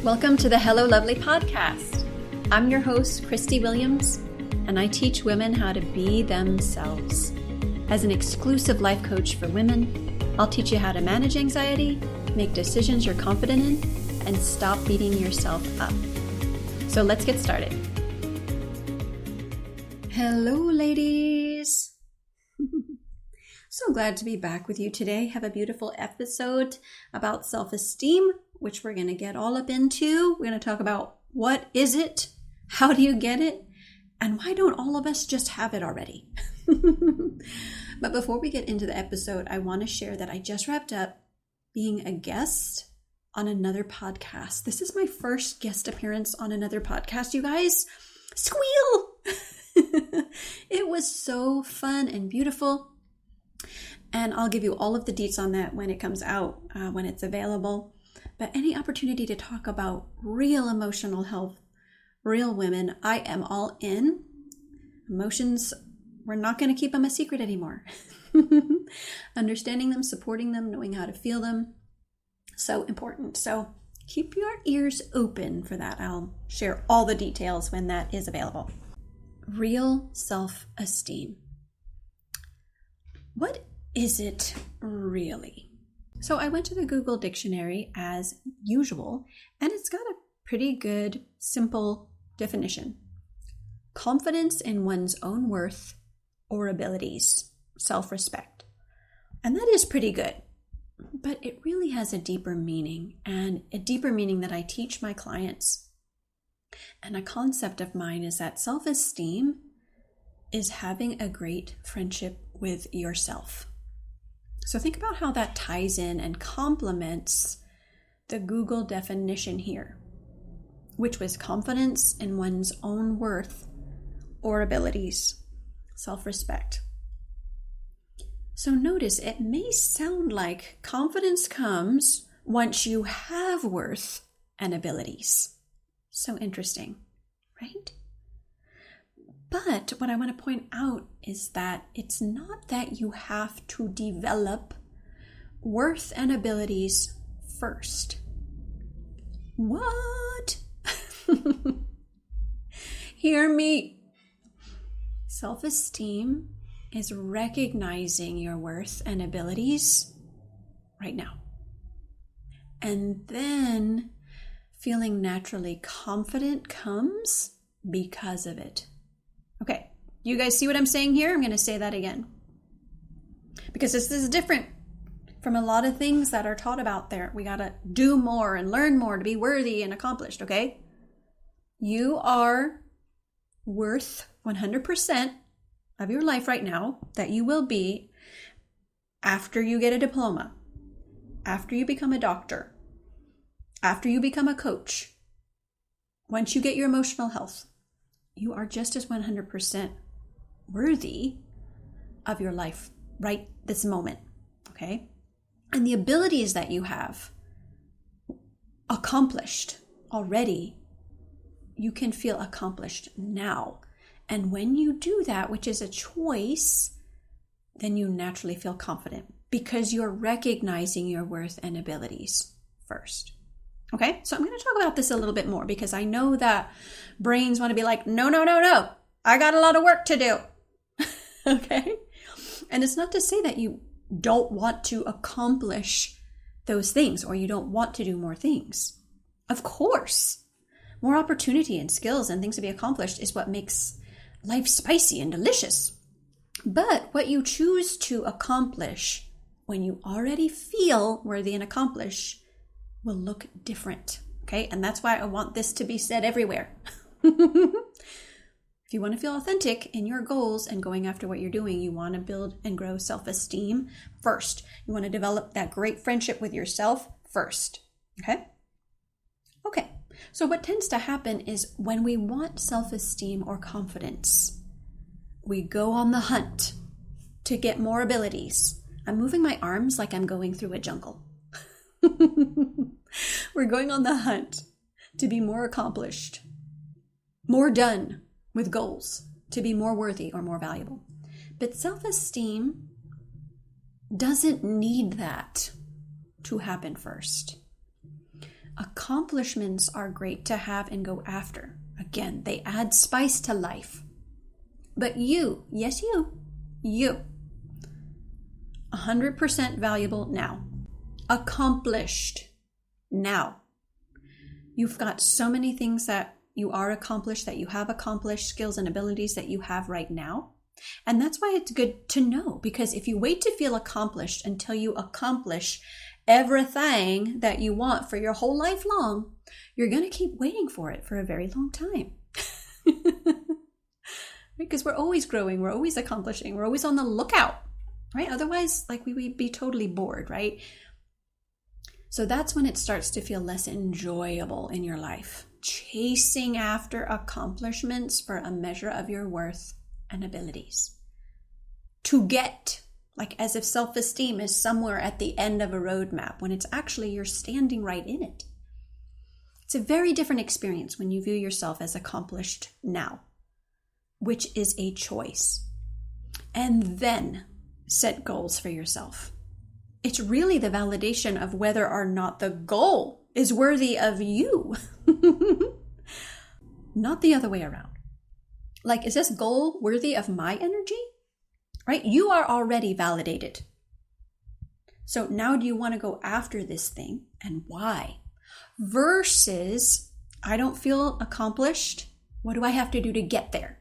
Welcome to the Hello Lovely podcast. I'm your host, Christie Williams, and I teach women how to be themselves. As an exclusive life coach for women, I'll teach you how to manage anxiety, make decisions you're confident in, and stop beating yourself up. So let's get started. Hello, ladies. So glad to be back with you today. Have a beautiful episode about self-esteem, which we're going to get all up into. We're going to talk about what is it, how do you get it, and why don't all of us just have it already? But before we get into the episode, I want to share that I just wrapped up being a guest on another podcast. This is my first guest appearance on another podcast, you guys. Squeal! It was so fun and beautiful. And I'll give you all of the deets on that when it comes out, when it's available. But any opportunity to talk about real emotional health, real women, I am all in. Emotions, we're not going to keep them a secret anymore. Understanding them, supporting them, knowing how to feel them, so important. So keep your ears open for that. I'll share all the details when that is available. Real self-esteem. What is it really? So I went to the Google dictionary as usual, and it's got a pretty good, simple definition. Confidence in one's own worth or abilities, self-respect. And that is pretty good, but it really has a deeper meaning, and a deeper meaning that I teach my clients. And a concept of mine is that self-esteem is having a great friendship with yourself. So think about how that ties in and complements the Google definition here, which was confidence in one's own worth or abilities, self-respect. So notice it may sound like confidence comes once you have worth and abilities. So interesting, right? But what I want to point out is that it's not that you have to develop worth and abilities first. What? Hear me. Self-esteem is recognizing your worth and abilities right now. And then feeling naturally confident comes because of it. Okay, you guys see what I'm saying here? I'm going to say that again. Because this is different from a lot of things that are taught about there. We got to do more and learn more to be worthy and accomplished, okay? You are worth 100% of your life right now that you will be after you get a diploma, after you become a doctor, after you become a coach, once you get your emotional health. You are just as 100% worthy of your life right this moment, okay? And the abilities that you have accomplished already, you can feel accomplished now. And when you do that, which is a choice, then you naturally feel confident because you're recognizing your worth and abilities first. Okay, so I'm going to talk about this a little bit more because I know that brains want to be like, no, I got a lot of work to do. Okay, and it's not to say that you don't want to accomplish those things or you don't want to do more things. Of course, more opportunity and skills and things to be accomplished is what makes life spicy and delicious. But what you choose to accomplish when you already feel worthy and accomplished will look different, okay? And that's why I want this to be said everywhere. If you want to feel authentic in your goals and going after what you're doing, you want to build and grow self-esteem first. You want to develop that great friendship with yourself first, okay? Okay, so what tends to happen is when we want self-esteem or confidence, we go on the hunt to get more abilities. I'm moving my arms like I'm going through a jungle. We're going on the hunt to be more accomplished, more done with goals, to be more worthy or more valuable. But self-esteem doesn't need that to happen first. Accomplishments are great to have and go after. Again, they add spice to life. But you, yes, you, 100% valuable now. Accomplished now. You've got so many things that you are accomplished, that you have accomplished, skills and abilities that you have right now. And that's why it's good to know, because if you wait to feel accomplished until you accomplish everything that you want for your whole life long, you're going to keep waiting for it for a very long time. Because we're always growing, we're always accomplishing, we're always on the lookout, right? Otherwise, like we would be totally bored, right? So that's when it starts to feel less enjoyable in your life. Chasing after accomplishments for a measure of your worth and abilities. To get, like as if self-esteem is somewhere at the end of a roadmap, when it's actually you're standing right in it. It's a very different experience when you view yourself as accomplished now, which is a choice. And then set goals for yourself. It's really the validation of whether or not the goal is worthy of you. Not the other way around. Like, is this goal worthy of my energy? Right? You are already validated. So now do you want to go after this thing, and why? Versus, I don't feel accomplished. What do I have to do to get there?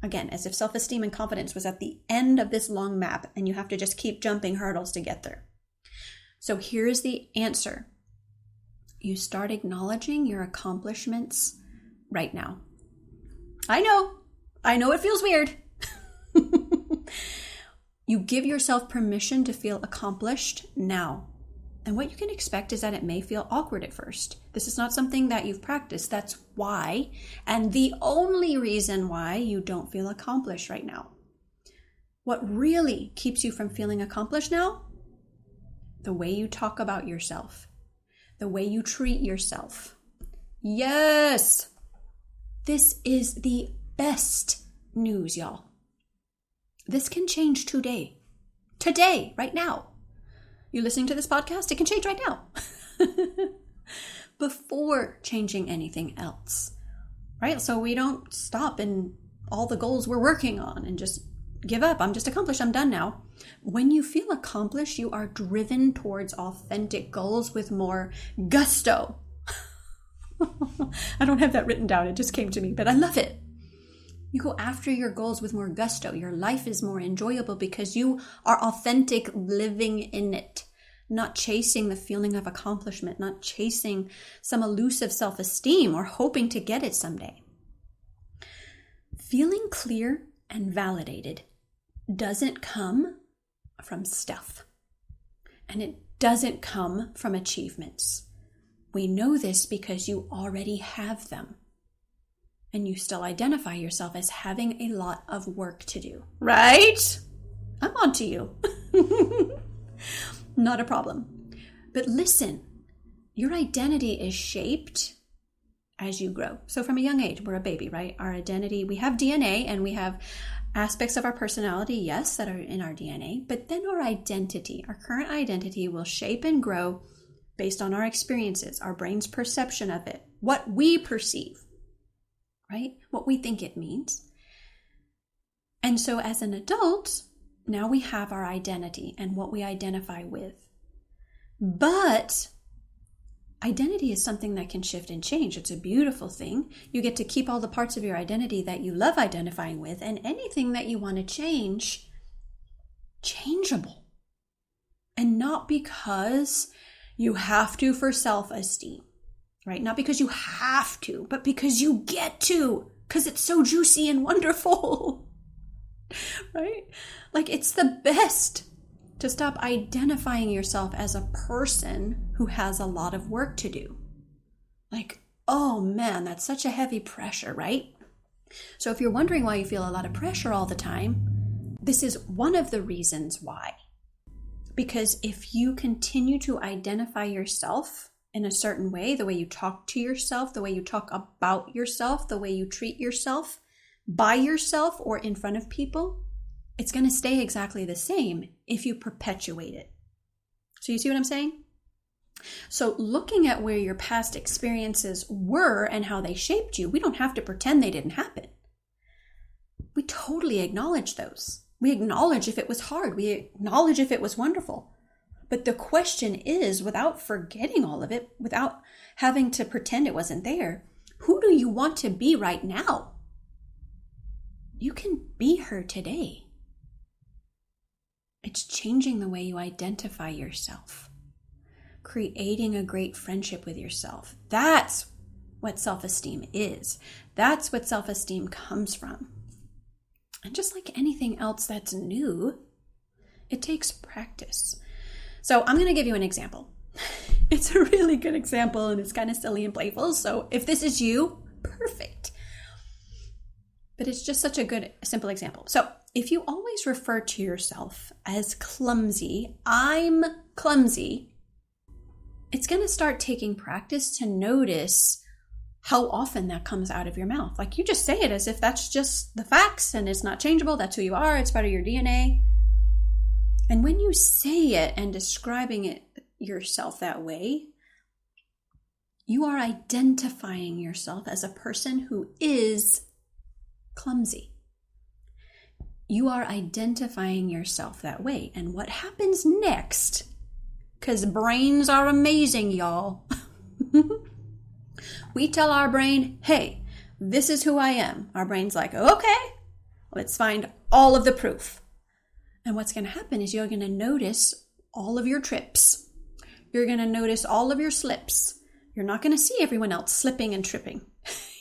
Again, as if self-esteem and confidence was at the end of this long map and you have to just keep jumping hurdles to get there. So here's the answer. You start acknowledging your accomplishments right now. I know it feels weird. You give yourself permission to feel accomplished now. And what you can expect is that it may feel awkward at first. This is not something that you've practiced. That's why, and the only reason why you don't feel accomplished right now. What really keeps you from feeling accomplished now? The way you talk about yourself. The way you treat yourself. Yes! This is the best news, y'all. This can change today. Today, right now. You listening to this podcast? It can change right now. Before changing anything else. Right? So we don't stop in all the goals we're working on and just give up. I'm just accomplished. I'm done now. When you feel accomplished, you are driven towards authentic goals with more gusto. I don't have that written down. It just came to me, but I love it. You go after your goals with more gusto. Your life is more enjoyable because you are authentic, living in it, not chasing the feeling of accomplishment, not chasing some elusive self-esteem or hoping to get it someday. Feeling clear and validated doesn't come from stuff, and it doesn't come from achievements. We know this because you already have them. And you still identify yourself as having a lot of work to do, right? I'm on to you. Not a problem. But listen, your identity is shaped as you grow. So from a young age, we're a baby, right? Our identity, we have DNA and we have aspects of our personality, yes, that are in our DNA. But then our identity, our current identity will shape and grow based on our experiences, our brain's perception of it, what we perceive. Right? What we think it means. And so as an adult, now we have our identity and what we identify with. But identity is something that can shift and change. It's a beautiful thing. You get to keep all the parts of your identity that you love identifying with, and anything that you want to change, changeable. And not because you have to for self-esteem. Right? Not because you have to, but because you get to, because it's so juicy and wonderful. Right? Like, it's the best to stop identifying yourself as a person who has a lot of work to do. Like, oh man, that's such a heavy pressure, right? So if you're wondering why you feel a lot of pressure all the time, this is one of the reasons why. Because if you continue to identify yourself in a certain way, the way you talk to yourself, the way you talk about yourself, the way you treat yourself, by yourself or in front of people, it's going to stay exactly the same if you perpetuate it. So you see what I'm saying? So looking at where your past experiences were and how they shaped you, we don't have to pretend they didn't happen. We totally acknowledge those. We acknowledge if it was hard. We acknowledge if it was wonderful. But the question is, without forgetting all of it, without having to pretend it wasn't there, who do you want to be right now? You can be her today. It's changing the way you identify yourself, creating a great friendship with yourself. That's what self-esteem is. That's what self-esteem comes from. And just like anything else that's new, it takes practice. So I'm going to give you an example. It's a really good example and it's kind of silly and playful. So if this is you, perfect. But it's just such a good, simple example. So if you always refer to yourself as clumsy, I'm clumsy, it's going to start taking practice to notice how often that comes out of your mouth. Like you just say it as if that's just the facts and it's not changeable. That's who you are. It's part of your DNA. And when you say it and describing it yourself that way, you are identifying yourself as a person who is clumsy. You are identifying yourself that way. And what happens next, because brains are amazing, y'all. We tell our brain, hey, this is who I am. Our brain's like, okay, let's find all of the proof. And what's going to happen is you're going to notice all of your trips. You're going to notice all of your slips. You're not going to see everyone else slipping and tripping.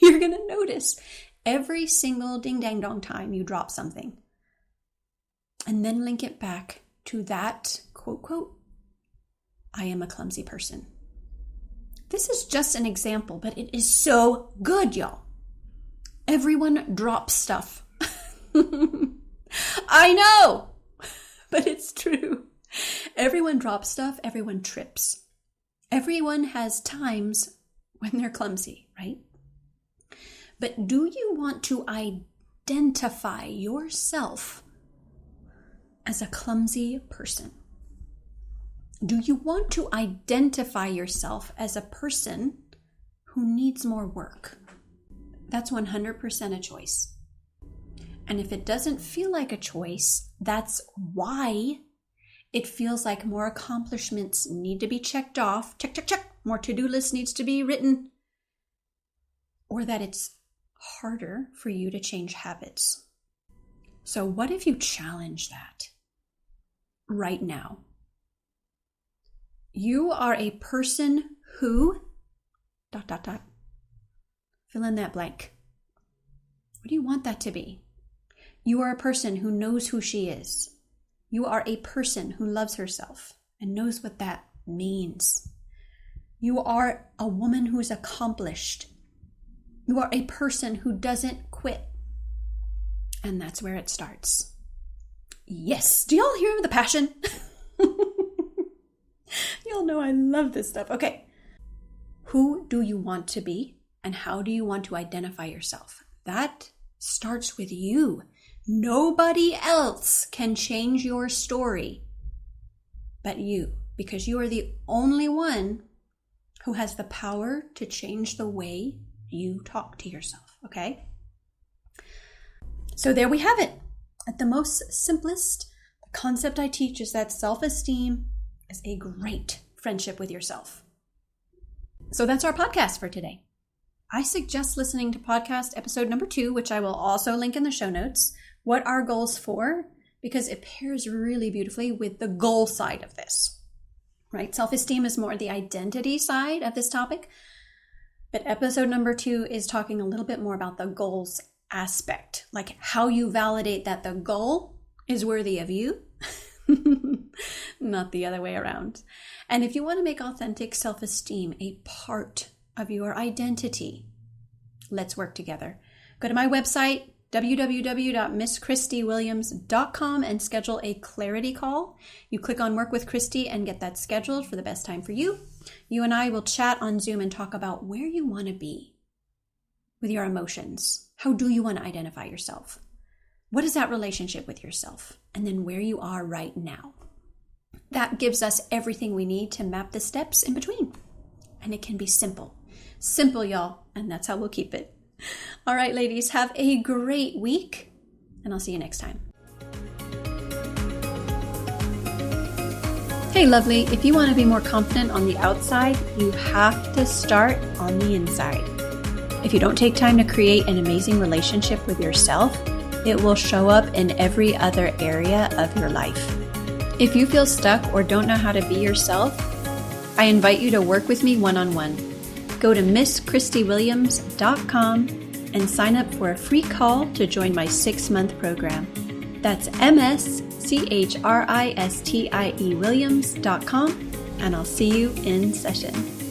You're going to notice every single ding dang dong time you drop something. And then link it back to that quote, quote, I am a clumsy person. This is just an example, but it is so good, y'all. Everyone drops stuff. I know, but it's true. Everyone drops stuff. Everyone trips. Everyone has times when they're clumsy, right? But do you want to identify yourself as a clumsy person? Do you want to identify yourself as a person who needs more work? That's 100% a choice. And if it doesn't feel like a choice, that's why it feels like more accomplishments need to be checked off. Check, check, check. More to-do list needs to be written. Or that it's harder for you to change habits. So what if you challenge that right now? You are a person who, ... Fill in that blank. What do you want that to be? You are a person who knows who she is. You are a person who loves herself and knows what that means. You are a woman who is accomplished. You are a person who doesn't quit. And that's where it starts. Yes. Do y'all hear the passion? Y'all know I love this stuff. Okay. Who do you want to be and how do you want to identify yourself? That starts with you. Nobody else can change your story but you, because you are the only one who has the power to change the way you talk to yourself, okay? So there we have it. At the most simplest, the concept I teach is that self-esteem is a great friendship with yourself. So that's our podcast for today. I suggest listening to podcast episode number 2, which I will also link in the show notes, What Are Goals For? Because it pairs really beautifully with the goal side of this, right? Self-esteem is more the identity side of this topic, but episode number 2 is talking a little bit more about the goals aspect, like how you validate that the goal is worthy of you, not the other way around. And if you want to make authentic self-esteem a part of your identity, let's work together. Go to my website, www.misschristiewilliams.com, and schedule a clarity call. You click on Work with Christie and get that scheduled for the best time for you. You and I will chat on Zoom and talk about where you want to be with your emotions. How do you want to identify yourself? What is that relationship with yourself? And then where you are right now. that gives us everything we need to map the steps in between. And it can be simple. Simple, y'all. And that's how we'll keep it. All right, ladies, have a great week. And I'll see you next time. Hey, lovely. If you want to be more confident on the outside, you have to start on the inside. If you don't take time to create an amazing relationship with yourself, it will show up in every other area of your life. If you feel stuck or don't know how to be yourself, I invite you to work with me one-on-one. Go to MissChristieWilliams.com and sign up for a free call to join my 6-month program. That's MissChristieWilliams.com, and I'll see you in session.